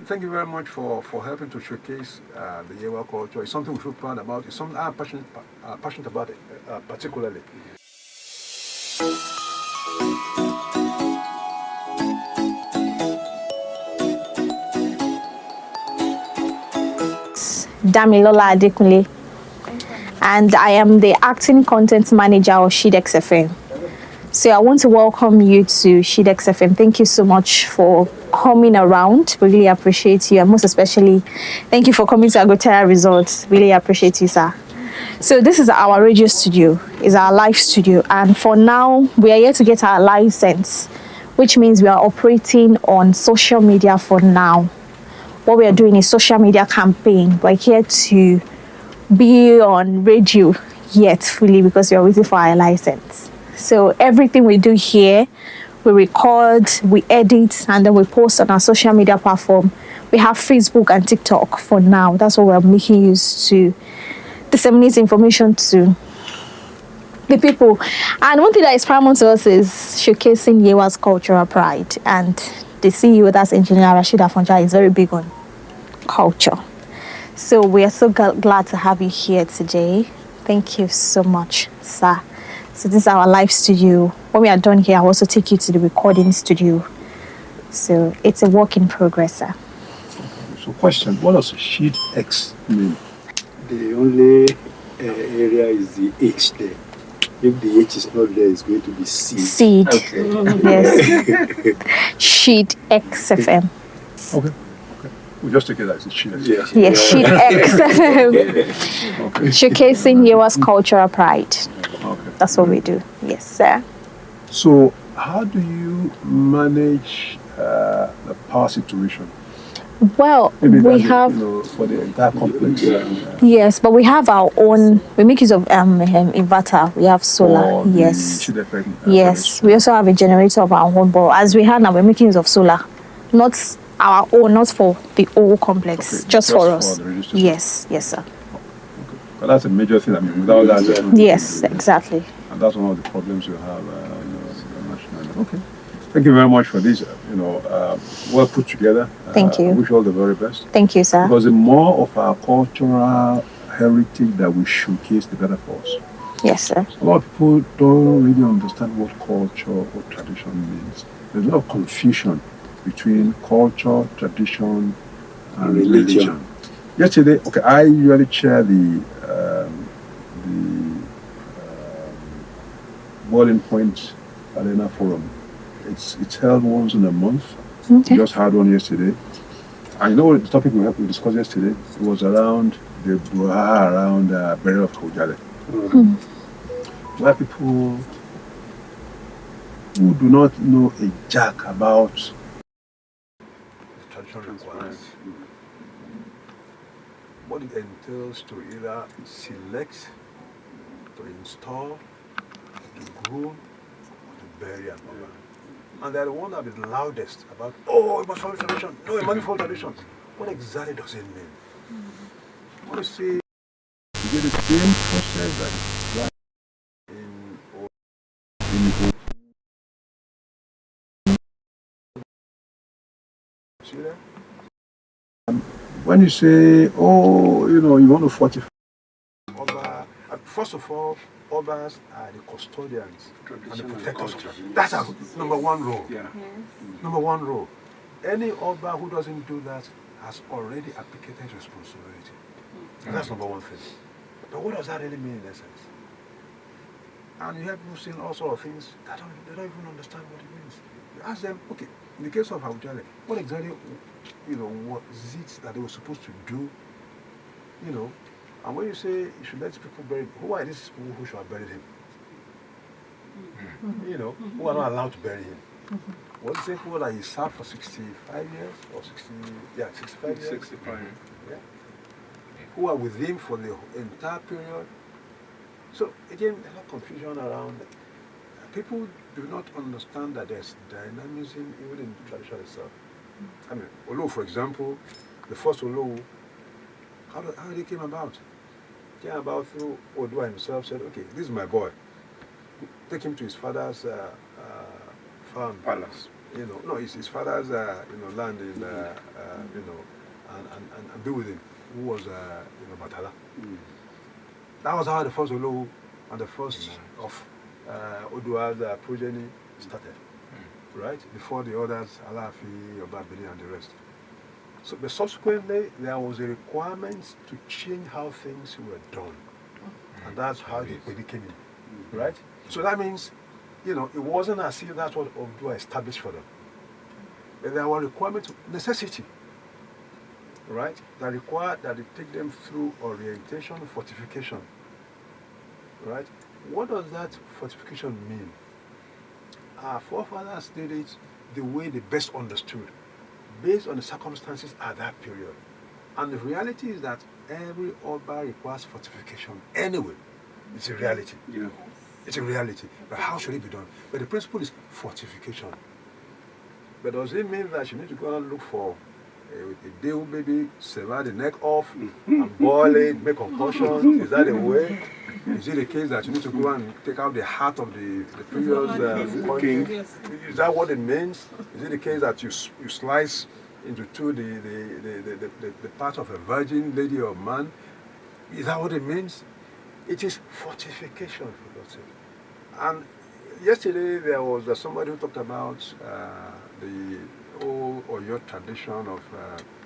thank you very much for helping to showcase the Yewa culture. It's something we feel proud about. It's something I'm passionate about it, particularly. Damilola Adekunle, and I am the acting content manager of Shidex FM. So I want to welcome you to Shidex FM. Thank you so much for coming around. We really appreciate you, and most especially, thank you for coming to Agotera Results. Really appreciate you, sir. So this is our radio studio, is our live studio, and for now we are here to get our license, which means we are operating on social media for now. What we are doing is social media campaign. We're here to be on radio yet fully because we are waiting for our license. So everything we do here, we record, we edit, and then we post on our social media platform. We have Facebook and TikTok for now. That's what we're making use to disseminate information to the people. And one thing that is paramount to us is showcasing Yewa's cultural pride. And the CEO, that's Engineer Rashid Afonja, is very big on culture. So we are so glad to have you here today. Thank you so much, sir. So this is our live studio. When we are done here, I'll also take you to the recording studio. So it's a work in progress, sir. So question, what does Sheet X mean? The only area is the H there. If the H is not there, it's going to be seed. Seed. Okay. Yes. Sheet XFM. Okay. We'll just take it as a Sheet X. Yeah. Yes, Sheet XFM. Okay. Showcasing Yewa's cultural pride. Okay. That's what we do. Yes, sir. So how do you manage the power situation? Well, Maybe we that's have... for the entire complex. Yes, but we have our own. We make use of inverter. We have solar. For the Yes. Sheet FM, Yes. We also have a generator of our own. But as we have now, we're making use of solar, not our own, not for the whole complex, Okay, just for us. the radio station. Yes. Yes, sir. Okay. But that's a major thing. I mean, without that, Yes, exactly. and that's one of the problems you have internationally. Okay. Thank you very much for this. Well put together. Thank you. I wish you all the very best. Thank you, sir. Because the more of our cultural heritage that we showcase, the better for us. Yes, sir. A lot of people don't really understand what culture or tradition means. There's a lot of confusion between culture, tradition, and religion. Yesterday, I usually chair the Boiling Point Arena Forum. It's held once in a month. Okay. We just had one yesterday. I know the topic we discussed yesterday. It was around the burial of Kojale. Where people who do not know a jack about the traditional requirements, what it entails to either select, to install, to groom, or to bury an organ. And they're the one that is the loudest about, it must follow tradition. No, it must follow traditions. What exactly does it mean? I want to say, you get the same process that is right in see that? When you say, you want to fortify, first of all, Obas are the custodians and the protectors. That's our number one role. Yeah. Number one role. Any Oba who doesn't do that has already abdicated responsibility. That's number one thing. But what does that really mean in essence? And you have people saying all sorts of things that they don't even understand what it means. You ask them, okay, in the case of Aujale, what exactly, what is it that they were supposed to do, And when you say you should let people bury him, who are these people who should have buried him? Who are not allowed to bury him? What is it for that he served for 65 years or 65 years? 65. Yeah. Who are with him for the entire period? So again, there's a lot of confusion around it. People do not understand that there's dynamism even in the tradition itself. I mean, Oluwu, for example, the first Oluwu, how did it came about? Came about through Odua himself said, okay, this is my boy. Take him to his father's farm. Palace. no, his father's, land in, and be with him, who was, Batala. That was how the first Oluwu and the first of Odua's progeny started, right? Before the others, Alafi, Obabili, and the rest. So, but subsequently, there was a requirement to change how things were done, and that's how they came in, right? So that means, it wasn't as if that's what Odua established for them. But there were requirements, necessity, right? That required that they take them through orientation, fortification, right? What does that fortification mean? Our forefathers did it the way they best understood, based on the circumstances at that period. And the reality is that every Oba requires fortification anyway. It's a reality. Yeah. It's a reality. But how should it be done? But the principle is fortification. But does it mean that you need to go and look for a deal, maybe sever the neck off and boil it, make concussion? Is that the way? Is it the case that you need to go and take out the heart of the previous king? Is that what it means? Is it the case that you slice into two the part of a virgin lady or man? Is that what it means? It is fortification, for God's sake. And yesterday there was somebody who talked about the old or your tradition of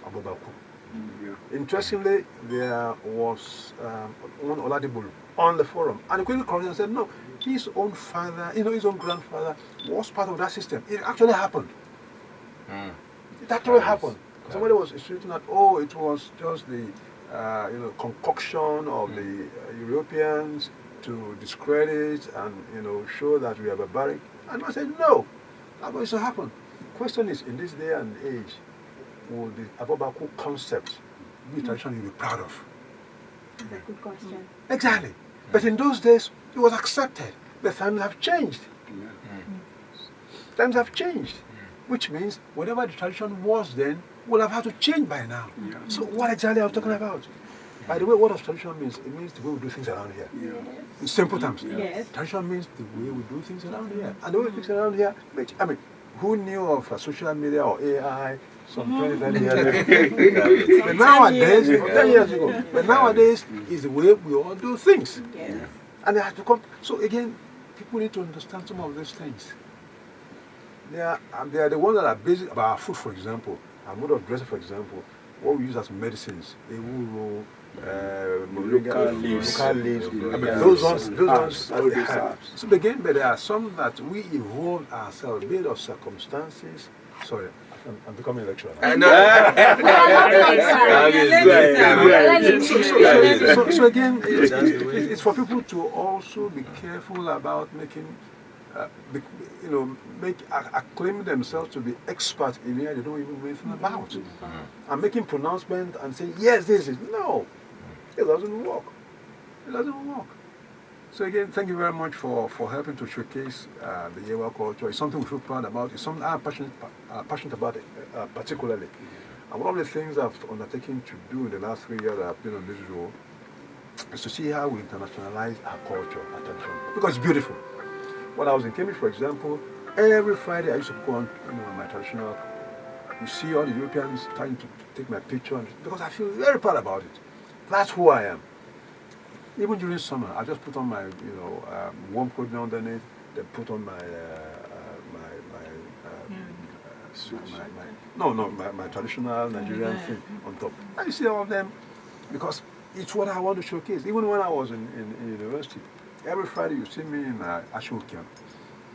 Abobaku. Interestingly, there was one Oladibulu on the forum, and he quickly corrected and said, no, his own father, his own grandfather was part of that system. It actually happened. It actually happened. Somebody was stating that, it was just the concoction of the Europeans to discredit and show that we are barbaric. And I said, no, that's what used to happen. The question is, in this day and age, will the Abobaku concept be a tradition you'll be proud of? That's a good question. Exactly. But in those days, it was accepted. The times have changed. Times have changed. Which means whatever the tradition was then will have had to change by now. So what exactly are we talking about? By the way, what does tradition means? It means the way we do things around here. In simple terms. Tradition means the way we do things around here. And the way we do things around here, who knew of social media or AI some 20, 30 years ago? But nowadays, 10 years ago, but nowadays is the way we all do things. And they have to come. So again, people need to understand some of these things. They are the ones that are basic about our food, for example, our mode of dressing, for example, what we use as medicines, ewuro, local leaves. Those ones are the herbs. So again, but there are some that we evolved ourselves based on circumstances. Sorry, I'm becoming a lecturer now. So again, it's for people to also be careful about making, acclaim themselves to be experts in area they don't even know anything about. And making pronouncement and saying, yes, this is. No, it doesn't work. It doesn't work. So again, thank you very much for helping to showcase the Yewa culture. It's something we feel proud about. It's something I'm passionate about it, particularly. And one of the things I've undertaken to do in the last 3 years that I've been on this role is to see how we internationalize our culture, our tradition. Because it's beautiful. When I was in Cambridge, for example, every Friday I used to go on my traditional. You see all the Europeans trying to take my picture, because I feel very proud about it. That's who I am. Even during summer, I just put on my warm clothing underneath, then put on my my traditional Nigerian thing on top. And you see all of them, because it's what I want to showcase. Even when I was in university, every Friday you see me in Ashokian,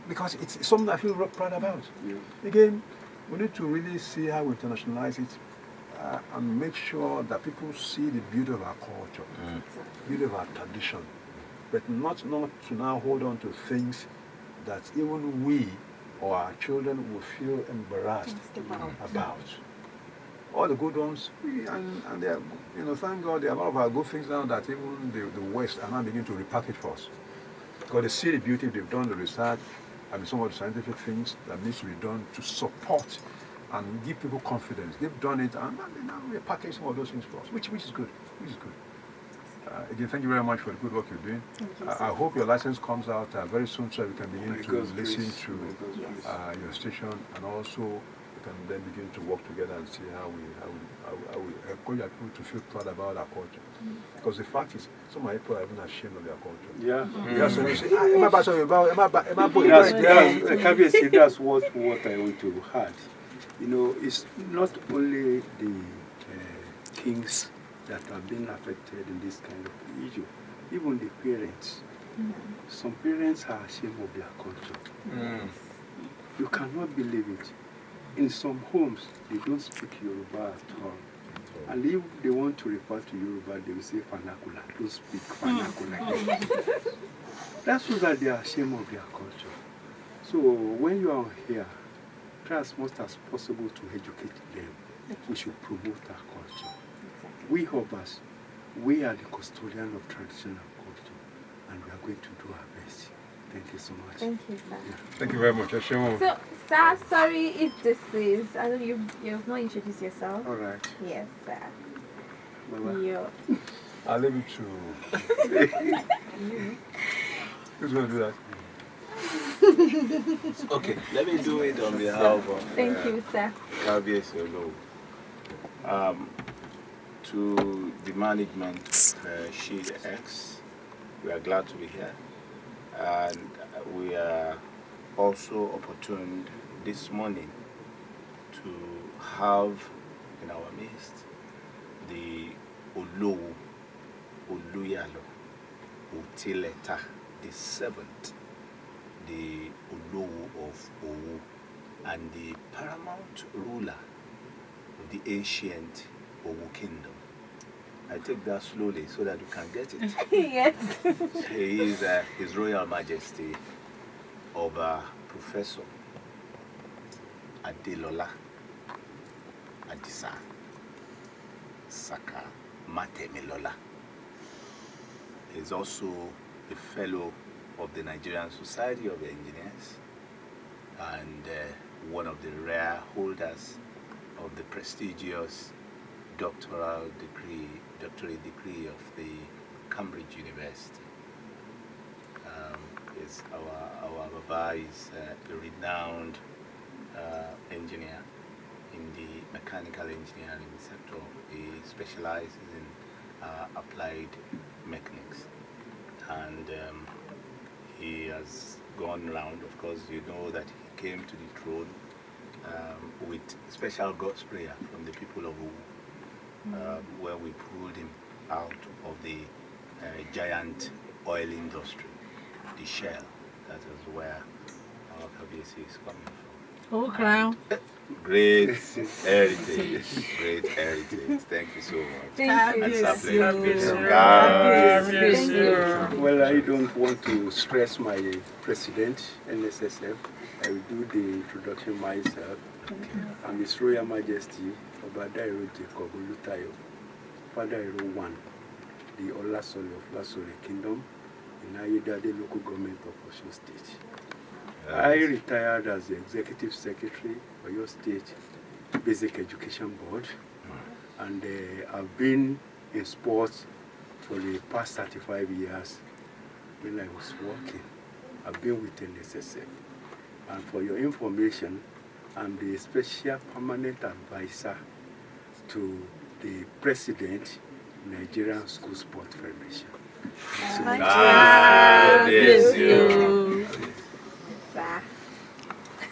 because it's something I feel proud about. Again, we need to really see how we internationalize it and make sure that people see the beauty of our culture, beauty of our tradition, but not to now hold on to things that even we or our children will feel embarrassed about. All the good ones, and they are, thank God, there are a lot of our good things now that even the West are now beginning to repackage for us. Because they see the beauty, they've done the research, some of the scientific things that needs to be done to support and give people confidence. They've done it, and now we package some of those things for us, which is good. Again, thank you very much for the good work you're doing. I hope your license comes out very soon so we can begin to listen to your station, and also we can then begin to work together and see how we encourage people to feel proud about our culture. Because the fact is, some people are even ashamed of their culture. Yeah. That's what you say, that's what I want to add. You know, it's not only the kings that have been affected in this kind of issue, even the parents. Some parents are ashamed of their culture. You cannot believe it. In some homes, they don't speak Yoruba at all. And if they want to refer to Yoruba, they will say vernacular. Don't speak vernacular. That's so that they are ashamed of their culture. So when you are here, try as much as possible to educate them. We should promote our culture. We Hobas, we are the custodian of traditional culture, and we are going to do our best. Thank you so much. Thank you, sir. Yeah. Thank you very much. So, sir, sorry if this is, I don't know, you've not introduced yourself. All right. Yes, sir. Bye-bye. I'll leave it to... Who's going to do that? Okay, let me do it on behalf of... Thank you, sir. Oluwu. To the management of Shield X, we are glad to be here. And we are also opportune this morning to have in our midst the Oluwu Utileta, the seventh, the Oluwu of Owu, and the paramount ruler of the ancient Owu Kingdom. I take that slowly so that you can get it. Yes. He is His Royal Majesty Oba Professor Adelola Adisa Saka Matemilola. He is also a fellow of the Nigerian Society of Engineers and one of the rare holders of the prestigious doctorate degree of the Cambridge University. Our Baba is a renowned engineer in the mechanical engineering sector. He specializes in applied mechanics, and he has gone round. Of course, you know that he came to the throne with special God's prayer from the people of Owu, where we pulled him out of the giant oil industry, the shell. That is where our KBC is coming from. Oh, crown. Great heritage, great heritage. Thank you so much. Thank you. Well, I don't want to stress my president, NSSF. I will do the introduction myself. I'm His Royal Majesty Obadairo Jacob Olutayo, Father Ero 1, the Olasole of Lasole Kingdom in Ayedade local government of Osun State. I retired as the Executive Secretary for your state Basic Education Board, and I've been in sports for the past 35 years. When I was working, I've been with NSSF. And for your information, I'm the Special Permanent Advisor to the President, Nigerian School Sport Federation. So, God bless you.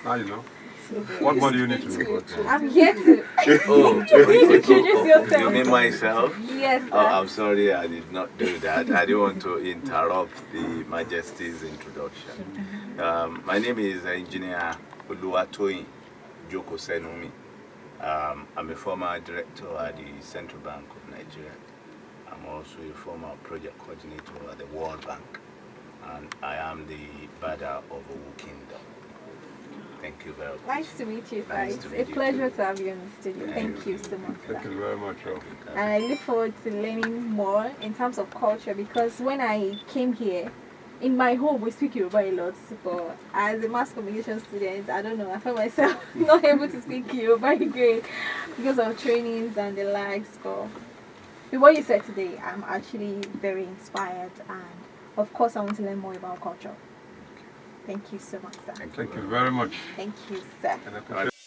Now you know. What more do you need to go to? I'm here to introduce yourself. You mean myself? Yes, sir. Oh, I'm sorry, I did not do that. I didn't want to interrupt the Majesty's introduction. My name is Engineer Oluwatoyin Joko Senumi. I'm a former director at the Central Bank of Nigeria. I'm also a former project coordinator at the World Bank. And I am the Bada of Owu Kingdom. Thank you very much. Nice to meet you, sir. Nice It's to a meet you pleasure too. to have you on the studio. Thank you so much, Thank sir. you very much, Rob. And I look forward to learning more in terms of culture, because when I came here, in my home we speak Yoruba a lot, but as a mass communication student, I don't know, I found myself not able to speak Yoruba great because of trainings and the likes. But With what you said today, I'm actually very inspired, and of course, I want to learn more about culture. Thank you so much, sir. Thank you very much. Thank you, sir. And I appreciate